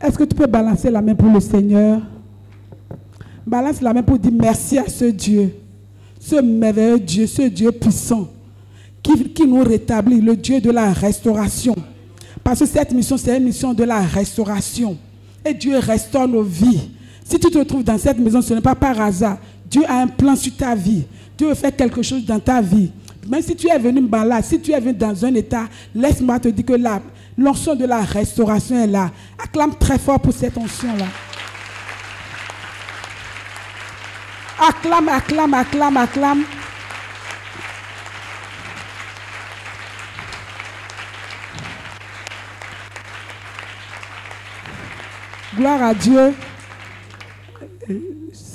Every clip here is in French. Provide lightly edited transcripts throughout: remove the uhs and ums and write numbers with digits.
Est-ce que tu peux balancer la main pour le Seigneur? Balance la main pour dire merci à ce Dieu, ce merveilleux Dieu, ce Dieu puissant qui nous rétablit, le Dieu de la restauration. Parce que cette mission, c'est une mission de la restauration. Et Dieu restaure nos vies. Si tu te trouves dans cette maison, ce n'est pas par hasard. Dieu a un plan sur ta vie. Dieu veut faire quelque chose dans ta vie. Même si tu es venu malade, si tu es venu dans un état, laisse-moi te dire que l'onction de la restauration est là. Acclame très fort pour cette onction-là. Acclame, acclame, acclame, acclame. Gloire à Dieu.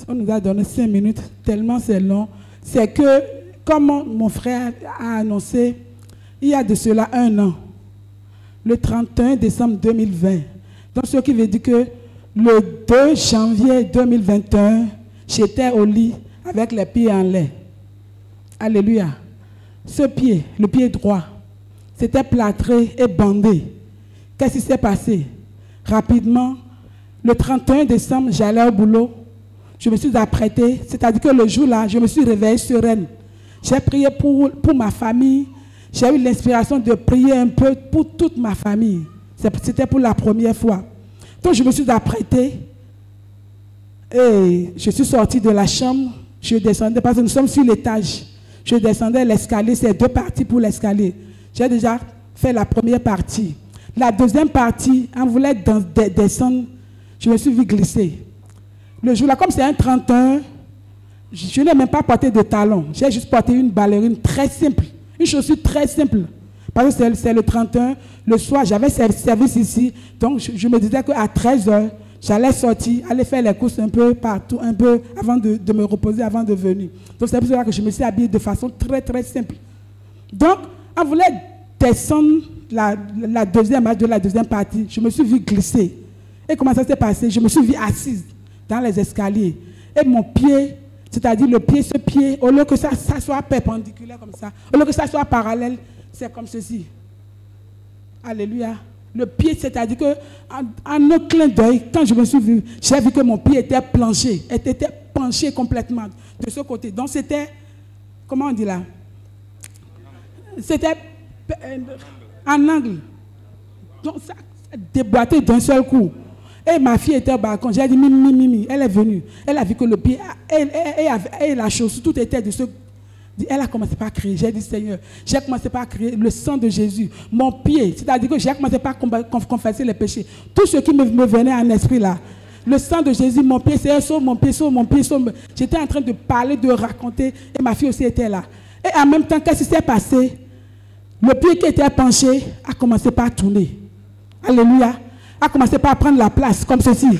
On nous a donné 5 minutes, tellement c'est long. C'est que, comme mon frère a annoncé, il y a de cela 1 an, le 31 décembre 2020. Donc, ce qui veut dire que le 2 janvier 2021, j'étais au lit avec les pieds en l'air. Alléluia. Ce pied, le pied droit, c'était plâtré et bandé. Qu'est-ce qui s'est passé? Rapidement, le 31 décembre, j'allais au boulot. Je me suis apprêtée. C'est-à-dire que le jour-là, je me suis réveillée sereine. J'ai prié pour ma famille. J'ai eu l'inspiration de prier un peu pour toute ma famille. C'était pour la première fois. Donc, je me suis apprêtée. Et je suis sortie de la chambre. Je descendais, parce que nous sommes sur l'étage. Je descendais l'escalier. C'est 2 parties pour l'escalier. J'ai déjà fait la première partie. La deuxième partie, on voulait descendre. Je me suis vu glisser. Le jour-là, comme c'est un 31, je n'ai même pas porté de talons. J'ai juste porté une ballerine très simple. Une chaussure très simple. Parce que c'est le 31. Le soir, j'avais service ici. Donc, je me disais qu'à 13h, j'allais sortir, aller faire les courses un peu partout, un peu avant de me reposer, avant de venir. Donc, c'est pour cela que je me suis habillée de façon très, très simple. Donc, on voulait descendre la deuxième partie. Je me suis vu glisser. Et comment ça s'est passé? Je me suis vue assise dans les escaliers. Et mon pied, c'est-à-dire ce pied, au lieu que ça soit perpendiculaire comme ça, au lieu que ça soit parallèle, c'est comme ceci. Alléluia. Le pied, c'est-à-dire qu'en un clin d'œil, quand je me suis vue, j'ai vu que mon pied était penché complètement de ce côté. Donc c'était, comment on dit là? C'était en angle. Donc ça déboîté d'un seul coup. Et ma fille était au balcon. J'ai dit, Mimi, elle est venue. Elle a vu que le pied, et la chaussure, tout était de ce. Elle a commencé par crier. J'ai dit, Seigneur, j'ai commencé par crier le sang de Jésus. Mon pied, c'est-à-dire que j'ai commencé par confesser les péchés. Tout ce qui me venait en esprit là. Le sang de Jésus, mon pied, c'est sauve mon pied, sauve mon pied, sauve. J'étais en train de parler, de raconter. Et ma fille aussi était là. Et en même temps, qu'est-ce qui s'est passé? Le pied qui était penché a commencé par tourner. Alléluia. A commencé par prendre la place, comme ceci.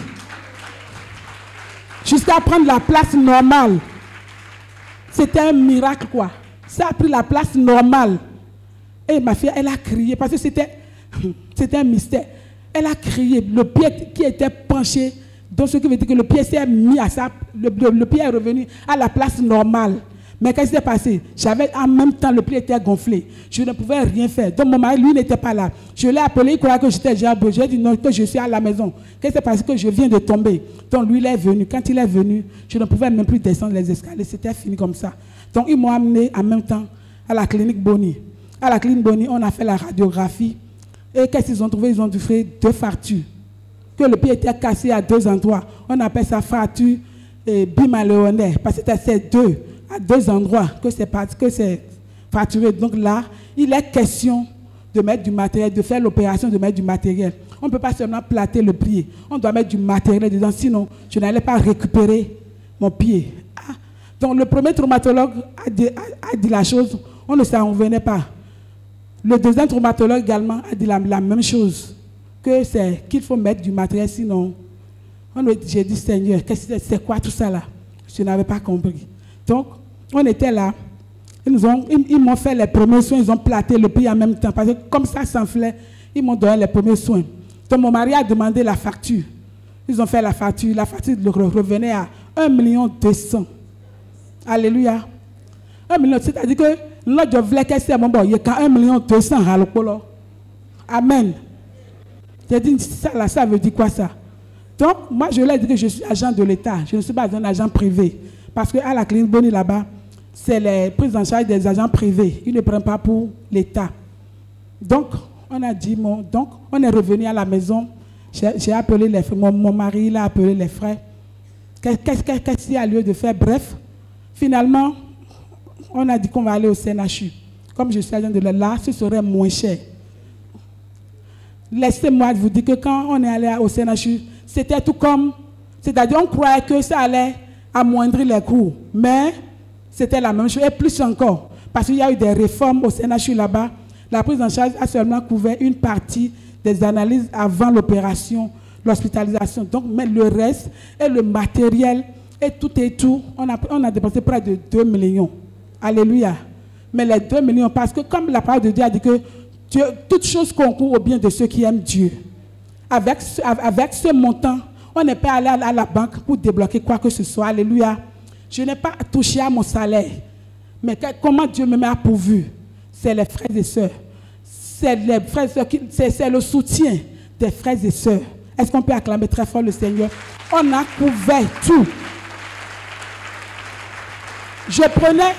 Jusqu'à prendre la place normale. C'était un miracle, quoi. Ça a pris la place normale. Et ma fille, elle a crié, parce que c'était un mystère. Elle a crié, le pied qui était penché, donc ce qui veut dire que le pied s'est mis à ça, le pied est revenu à la place normale. Mais qu'est-ce qui s'est passé? J'avais en même temps, le pied était gonflé. Je ne pouvais rien faire. Donc mon mari, lui, n'était pas là. Je l'ai appelé, il croyait que j'étais déjà beau. J'ai dit non, que je suis à la maison. Qu'est-ce qui s'est passé? Que je viens de tomber. Donc lui, il est venu. Quand il est venu, je ne pouvais même plus descendre les escaliers. C'était fini comme ça. Donc ils m'ont amené en même temps à la clinique Boni. À la clinique Boni, on a fait la radiographie. Et qu'est-ce qu'ils ont trouvé? Ils ont trouvé 2 fractures. Que le pied était cassé à 2 endroits. On appelle ça fracture bimaléonaire. Parce que c'est à 2 endroits que c'est fracturé. Donc là, il est question de mettre du matériel, de faire l'opération de mettre du matériel. On ne peut pas seulement plater le pied. On doit mettre du matériel dedans, sinon je n'allais pas récupérer mon pied. Ah. Donc le premier traumatologue a dit la chose, on ne s'en revenait pas. Le deuxième traumatologue également a dit la même chose, qu'il faut mettre du matériel, sinon j'ai dit, Seigneur, c'est quoi tout ça là? Je n'avais pas compris. Donc, on était là. Ils m'ont fait les premiers soins. Ils ont platé le pied en même temps. Parce que comme ça s'enflait, ils m'ont donné les premiers soins. Donc, mon mari a demandé la facture. Ils ont fait la facture. La facture revenait à 1,2 million. Alléluia. 1 million. C'est-à-dire que là, je voulais que c'est bon. Il y a qu'à 1,2 million. Amen. J'ai dit, ça là, ça veut dire quoi ça? Donc, moi, je leur ai dit que je suis agent de l'État. Je ne suis pas un agent privé. Parce qu'à la clinique Boni là-bas, c'est les prises en charge des agents privés. Ils ne prennent pas pour l'État. Donc, on a dit, donc, on est revenu à la maison. J'ai appelé les frères. Mon mari, il a appelé les frères. Qu'est-ce qu'il y a lieu de faire? Bref, finalement, on a dit qu'on va aller au CNHU. Comme je suis agent de là, ce serait moins cher. Laissez-moi vous dire que quand on est allé au CNHU, c'était tout comme... C'est-à-dire, on croyait que ça allait amoindrir les coûts. Mais c'était la même chose. Et plus encore. Parce qu'il y a eu des réformes au CNHU là-bas. La prise en charge a seulement couvert une partie des analyses avant l'opération, l'hospitalisation. Donc, mais le reste, et le matériel, et tout, on a dépensé près de 2 millions. Alléluia. Mais les 2 millions, parce que comme la parole de Dieu a dit que Dieu, toute chose concourt au bien de ceux qui aiment Dieu. Avec ce montant, on n'est pas allé à la banque pour débloquer quoi que ce soit. Alléluia. Je n'ai pas touché à mon salaire. Mais comment Dieu me met pourvu? C'est les frères et sœurs. C'est les frères et sœurs, c'est le soutien des frères et sœurs. Est-ce qu'on peut acclamer très fort le Seigneur? On a couvert tout. Je prenais,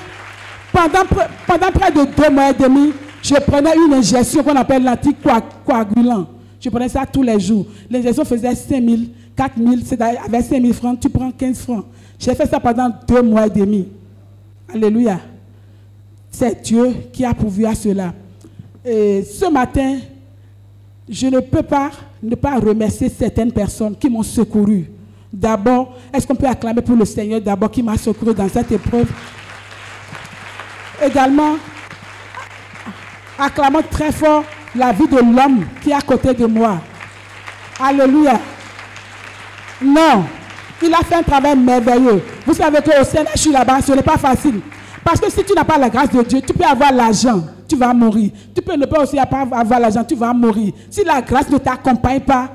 pendant près de 2 mois et demi, je prenais une injection qu'on appelle l'anticoagulant. Je prenais ça tous les jours. L'injection faisait 5 000, 4 000, c'est-à-dire avec 5 000 francs, tu prends 15 francs. J'ai fait ça pendant 2 mois et demi. Alléluia. C'est Dieu qui a pourvu à cela. Et ce matin, je ne peux pas ne pas remercier certaines personnes qui m'ont secouru. D'abord, est-ce qu'on peut acclamer pour le Seigneur d'abord qui m'a secouru dans cette épreuve? Également, acclamons très fort la vie de l'homme qui est à côté de moi. Alléluia. Non, il a fait un travail merveilleux. Vous savez qu'au CNHU là-bas, ce n'est pas facile. Parce que si tu n'as pas la grâce de Dieu, tu peux avoir l'argent, tu vas mourir. Tu peux ne pas aussi avoir l'argent, tu vas mourir. Si la grâce ne t'accompagne pas,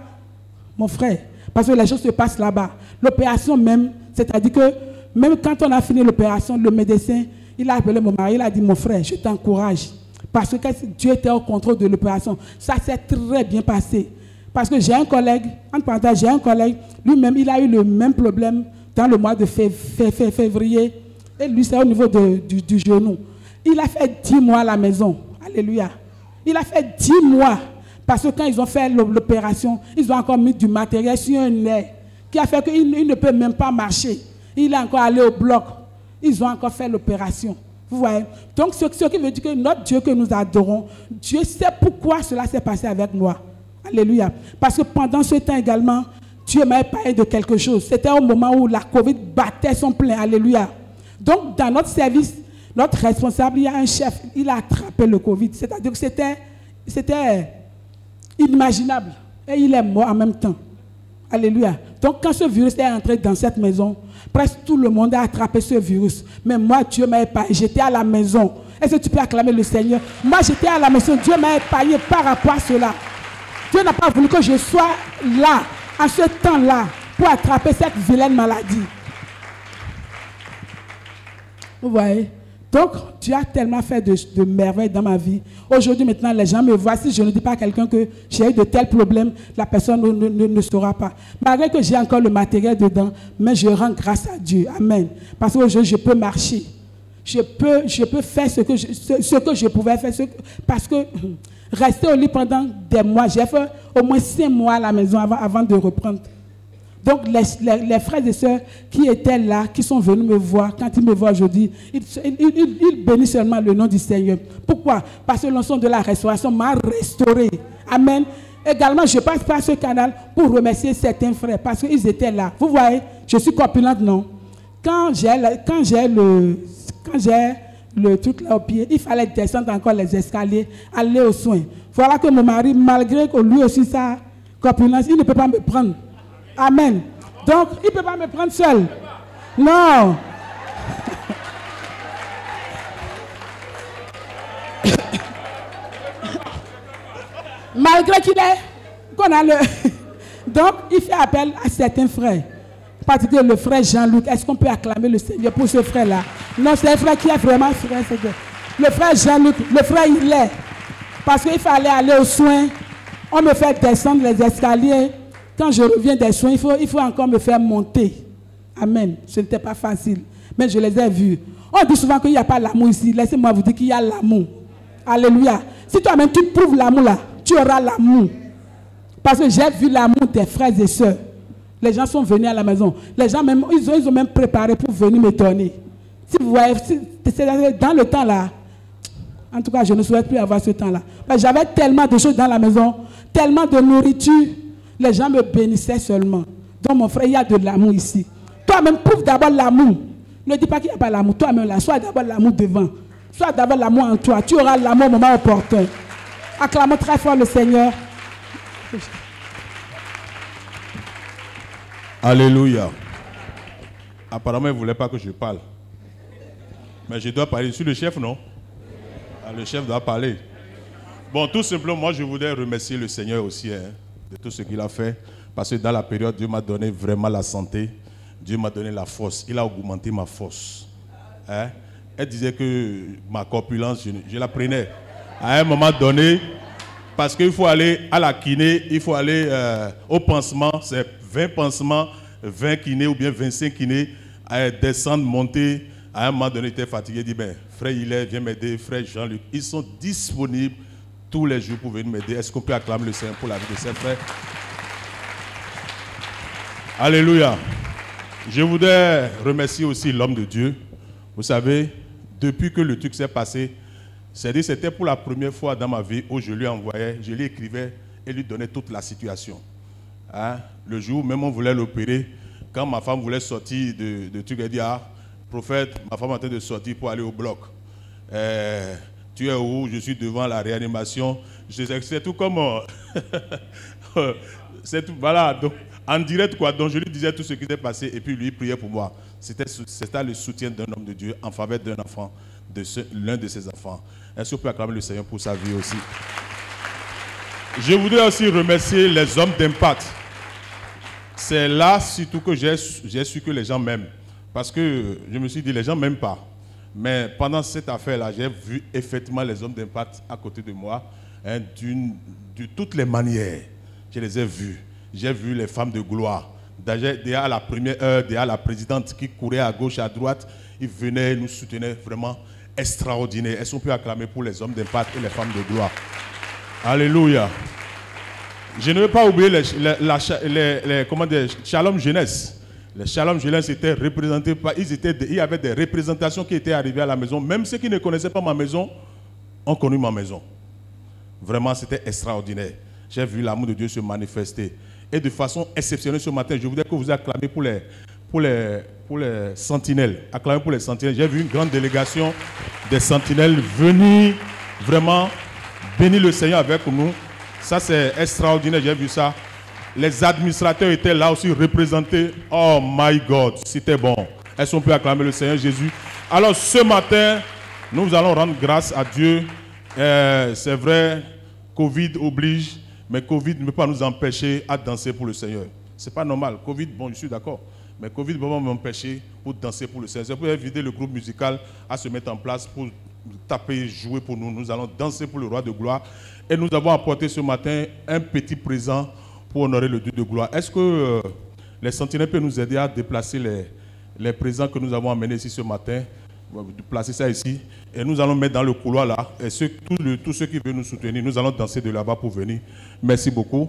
mon frère, parce que les choses se passent là-bas. L'opération même, c'est-à-dire que même quand on a fini l'opération, le médecin, il a appelé mon mari, il a dit, mon frère, je t'encourage. Parce que Dieu était au contrôle de l'opération. Ça s'est très bien passé. Parce que j'ai un collègue, en parenthèse, j'ai un collègue, lui-même, il a eu le même problème dans le mois de février. Et lui, c'est au niveau du genou. Il a fait 10 mois à la maison. Alléluia. Il a fait 10 mois. Parce que quand ils ont fait l'opération, ils ont encore mis du matériel sur un nez qui a fait qu'il ne peut même pas marcher. Il est encore allé au bloc. Ils ont encore fait l'opération. Vous voyez? Donc, ce qui veut dire que notre Dieu que nous adorons, Dieu sait pourquoi cela s'est passé avec moi. Alléluia. Parce que pendant ce temps également, Dieu m'a parlé de quelque chose. C'était au moment où la Covid battait son plein. Alléluia. Donc, dans notre service, notre responsable, il y a un chef, il a attrapé le Covid. C'est-à-dire que c'était inimaginable. Et il est mort en même temps. Alléluia. Donc, quand ce virus est entré dans cette maison, presque tout le monde a attrapé ce virus. Mais moi, Dieu m'a épargné. J'étais à la maison. Est-ce que tu peux acclamer le Seigneur? Moi, j'étais à la maison. Dieu m'a épargné par rapport à cela. Dieu n'a pas voulu que je sois là, à ce temps-là, pour attraper cette vilaine maladie. Vous voyez? Donc, Dieu a tellement fait de merveilles dans ma vie. Aujourd'hui, maintenant, les gens me voient. Si je ne dis pas à quelqu'un que j'ai eu de tels problèmes, la personne ne saura pas. Malgré que j'ai encore le matériel dedans, mais je rends grâce à Dieu. Amen. Parce qu'aujourd'hui, je peux marcher. Je peux faire ce que je pouvais faire. Parce que rester au lit pendant des mois, j'ai fait au moins 5 mois à la maison avant de reprendre. Donc, les frères et sœurs qui étaient là, qui sont venus me voir, quand ils me voient aujourd'hui, ils bénissent seulement le nom du Seigneur. Pourquoi? Parce que l'onction de la restauration m'a restauré. Amen. Également, je passe par ce canal pour remercier certains frères, parce qu'ils étaient là. Vous voyez, je suis corpulente, non? Quand j'ai le truc là au pied, il fallait descendre encore les escaliers, aller aux soins. Voilà que mon mari, malgré que lui aussi sa corpulence, il ne peut pas me prendre. Amen. Donc, il ne peut pas me prendre seul. Non. Malgré qu'il est... Donc, il fait appel à certains frères. En particulier le frère Jean-Luc. Est-ce qu'on peut acclamer le Seigneur pour ce frère-là? Non, c'est un frère qui est vraiment frère. Le frère Jean-Luc, le frère il est. Parce qu'il fallait aller aux soins. On me fait descendre les escaliers. Quand je reviens des soins, il faut encore me faire monter. Amen. Ce n'était pas facile. Mais je les ai vus. On dit souvent qu'il n'y a pas l'amour ici. Laissez-moi vous dire qu'il y a l'amour. Alléluia. Si toi-même tu prouves l'amour là, tu auras l'amour. Parce que j'ai vu l'amour des frères et sœurs. Les gens sont venus à la maison. Les gens même, ils ont même préparé pour venir me donner. Si vous voyez, dans le temps là, en tout cas, je ne souhaite plus avoir ce temps-là. J'avais tellement de choses dans la maison, tellement de nourriture. Les gens me bénissaient seulement. Donc, mon frère, il y a de l'amour ici. Toi-même, prouve d'abord l'amour. Ne dis pas qu'il n'y a pas l'amour. Toi-même, là, sois d'abord l'amour devant. Sois d'abord l'amour en toi. Tu auras l'amour au moment opportun. Acclamons très fort le Seigneur. Alléluia. Apparemment, il ne voulait pas que je parle. Mais je dois parler. Je suis le chef, non? Le chef doit parler. Bon, tout simplement, moi, je voudrais remercier le Seigneur aussi de tout ce qu'il a fait. Parce que dans la période, Dieu m'a donné vraiment la santé. Dieu m'a donné la force. Il a augmenté ma force. Elle disait que ma corpulence, je la prenais. À un moment donné, parce qu'il faut aller à la kiné, il faut aller au pansement. C'est 20 pansements, 20 kinés ou bien 25 kinés. Descendre, monter. À un moment donné, il était fatigué. Il dit, ben, frère Hilaire, viens m'aider. Frère Jean-Luc, ils sont disponibles tous les jours pour venir m'aider. Est-ce qu'on peut acclamer le Seigneur pour la vie de ses frères? Alléluia. Je voudrais remercier aussi l'homme de Dieu. Vous savez, depuis que le truc s'est passé, c'était pour la première fois dans ma vie où je lui envoyais, je lui écrivais et lui donnais toute la situation. Le jour même on voulait l'opérer, quand ma femme voulait sortir de truc, elle dit, ah, prophète, ma femme est en train de sortir pour aller au bloc. Tu es où? Je suis devant la réanimation. C'est tout comme... c'est tout, voilà, donc, en direct quoi. Donc je lui disais tout ce qui s'est passé et puis lui priait pour moi. C'était le soutien d'un homme de Dieu en faveur d'un enfant, l'un de ses enfants. Est-ce qu'on peut acclamer le Seigneur pour sa vie aussi? Je voudrais aussi remercier les hommes d'impact. C'est là surtout que j'ai su que les gens m'aiment. Parce que je me suis dit, les gens ne m'aiment pas. Mais pendant cette affaire-là, j'ai vu effectivement les hommes d'impact à côté de moi, de toutes les manières. Je les ai vus. J'ai vu les femmes de gloire. Déjà à la première heure, déjà la présidente qui courait à gauche, à droite, ils venaient, nous soutenaient vraiment extraordinaire. Est-ce qu'on peut acclamer pour les hommes d'impact et les femmes de gloire? Alléluia. Je ne veux pas oublier les Shalom Jeunesse. Les Shalom Jeunesse étaient représentés par... Il y avait des représentations qui étaient arrivées à la maison. Même ceux qui ne connaissaient pas ma maison ont connu ma maison. Vraiment, c'était extraordinaire. J'ai vu l'amour de Dieu se manifester. Et de façon exceptionnelle ce matin, je voudrais que vous acclamiez pour les sentinelles. Acclamez pour les sentinelles. J'ai vu une grande délégation des sentinelles venir vraiment bénir le Seigneur avec nous. Ça, c'est extraordinaire, j'ai vu ça. Les administrateurs étaient là aussi représentés. Oh my God, c'était bon. Est-ce qu'on peut acclamer le Seigneur Jésus? Alors ce matin, nous allons rendre grâce à Dieu. C'est vrai, Covid oblige, mais Covid ne peut pas nous empêcher à danser pour le Seigneur. Ce n'est pas normal. Covid, bon, je suis d'accord. Mais Covid ne peut pas m'empêcher pour danser pour le Seigneur. C'est pour inviter le groupe musical à se mettre en place pour taper, jouer pour nous. Nous allons danser pour le roi de gloire. Et nous avons apporté ce matin un petit présent pour honorer le Dieu de gloire. Est-ce que les sentinelles peuvent nous aider à déplacer les présents que nous avons amenés ici ce matin? Placer ça ici. Et nous allons mettre dans le couloir là. Et tous ceux qui veulent nous soutenir, nous allons danser de là-bas pour venir. Merci beaucoup.